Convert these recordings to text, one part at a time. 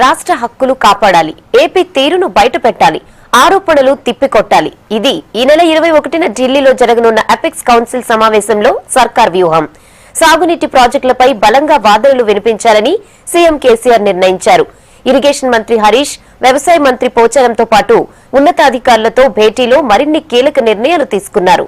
రాష్ట్ర హక్కులు కాపాడాలి, ఏపీ తీరును బయటపెట్టాలి, ఆరోపణలు తిప్పికొట్టాలి. ఇది ఈ నెల 21న ఢిల్లీలో జరగనున్న అపెక్స్ కౌన్సిల్ సమావేశంలో సర్కార్ వ్యూహం. సాగునీటి ప్రాజెక్టులపై బలంగా వాదనలు వినిపించాలని సీఎం కేసీఆర్ నిర్ణయించారు. ఇరిగేషన్ మంత్రి హరీష్, వ్యవసాయ మంత్రి పోచారంతో పాటు ఉన్నతాధికారులతో భేటీలో మరిన్ని కీలక నిర్ణయాలు తీసుకున్నారు.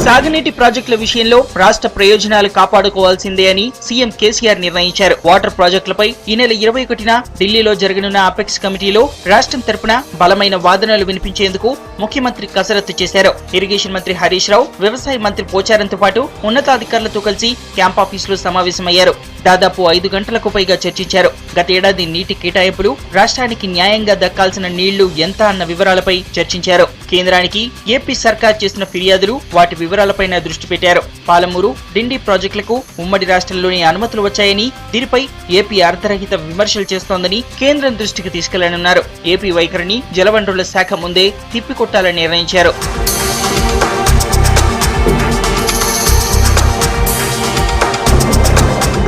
సాగునీటి ప్రాజెక్టుల విషయంలో రాష్ట్ర ప్రయోజనాలు కాపాడుకోవాల్సిందే అని సీఎం కేసీఆర్ నిర్ణయించారు. వాటర్ ప్రాజెక్టులపై ఈ నెల 21న ఢిల్లీలో జరగనున్న అపెక్స్ కమిటీలో రాష్ట్రం తరపున బలమైన వాదనలు వినిపించేందుకు ముఖ్యమంత్రి కసరత్తు చేశారు. ఇరిగేషన్ మంత్రి హరీష్ రావు, వ్యవసాయ మంత్రి పోచారంతో పాటు ఉన్నతాధికారులతో కలిసి క్యాంప్ ఆఫీసులో సమావేశమయ్యారు. దాదాపు 5 గంటలకు పైగా చర్చించారు. గత ఏడాది నీటి కేటాయింపులు, రాష్ట్రానికి న్యాయంగా దక్కాల్సిన నీళ్లు ఎంత అన్న వివరాలపై చర్చించారు. కేంద్రానికి ఏపీ సర్కార్ చేసిన ఫిర్యాదులు, వాటి వివరాలపైన దృష్టి పెట్టారు. పాలమూరు, డిండి ప్రాజెక్టులకు ఉమ్మడి రాష్ట్రంలోని అనుమతులు వచ్చాయని, దీనిపై ఏపీ అర్థరహిత విమర్శలు చేస్తోందని కేంద్రం దృష్టికి తీసుకెళ్లనున్నారు. ఏపీ వైఖరిని జలవనరుల శాఖ ముందే తిప్పికొట్టాలని నిర్ణయించారు.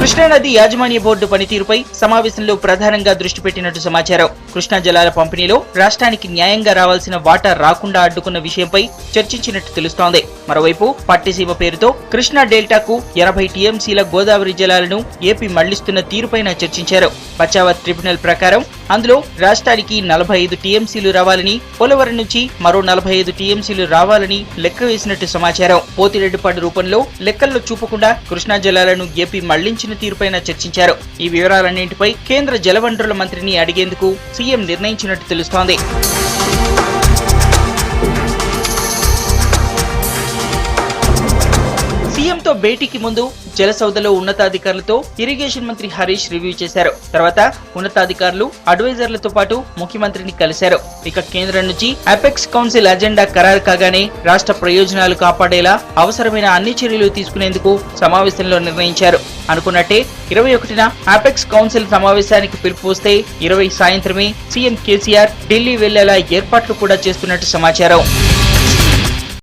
కృష్ణానది యాజమాన్య బోర్డు పనితీరుపై సమావేశంలో ప్రధానంగా దృష్టి పెట్టినట్టు సమాచారం. కృష్ణా జలాల పంపిణీలో రాష్ట్రానికి న్యాయంగా రావాల్సిన వాటా రాకుండా అడ్డుకున్న విషయంపై చర్చించినట్టు తెలుస్తోంది. మరోవైపు పట్టిసీమ పేరుతో కృష్ణా డెల్టాకు 80 టీఎంసీల గోదావరి జలాలను ఏపీ మళ్లిస్తున్న తీరుపైన చర్చించారు. పచావత్ ట్రిబ్యునల్ ప్రకారం అందులో రాష్ట్రానికి 45 టీఎంసీలు రావాలని, పోలవరం నుంచి మరో 45 టీఎంసీలు రావాలని లెక్క వేసినట్టు సమాచారం. పోతిరెడ్డిపాడు రూపంలో లెక్కల్లో చూపకుండా కృష్ణా జలాలను ఏపీ మళ్లించిన తీరుపైన చర్చించారు. ఈ వివరాలన్నింటిపై కేంద్ర జలవనరుల మంత్రిని అడిగేందుకు సీఎం నిర్ణయించినట్టు తెలుస్తోంది. సీఎంతో భేటీకి ముందు జలసౌదలో ఉన్నతాధికారులతో ఇరిగేషన్ మంత్రి హరీష్ రివ్యూ చేశారు. తర్వాత ఉన్నతాధికారులు, అడ్వైజర్లతో పాటు ముఖ్యమంత్రిని కలిశారు. ఇక కేంద్రం నుంచి అపెక్స్ కౌన్సిల్ అజెండా ఖరారు కాగానే రాష్ట్ర ప్రయోజనాలు కాపాడేలా అవసరమైన అన్ని చర్యలు తీసుకునేందుకు సమావేశంలో నిర్ణయించారు. అనుకున్నట్టే 21న అపెక్స్ కౌన్సిల్ సమావేశానికి పిలుపు వస్తే 20 సాయంత్రమే సీఎం కేసీఆర్ ఢిల్లీ వెళ్లేలా ఏర్పాట్లు కూడా చేస్తున్నట్టు సమాచారం.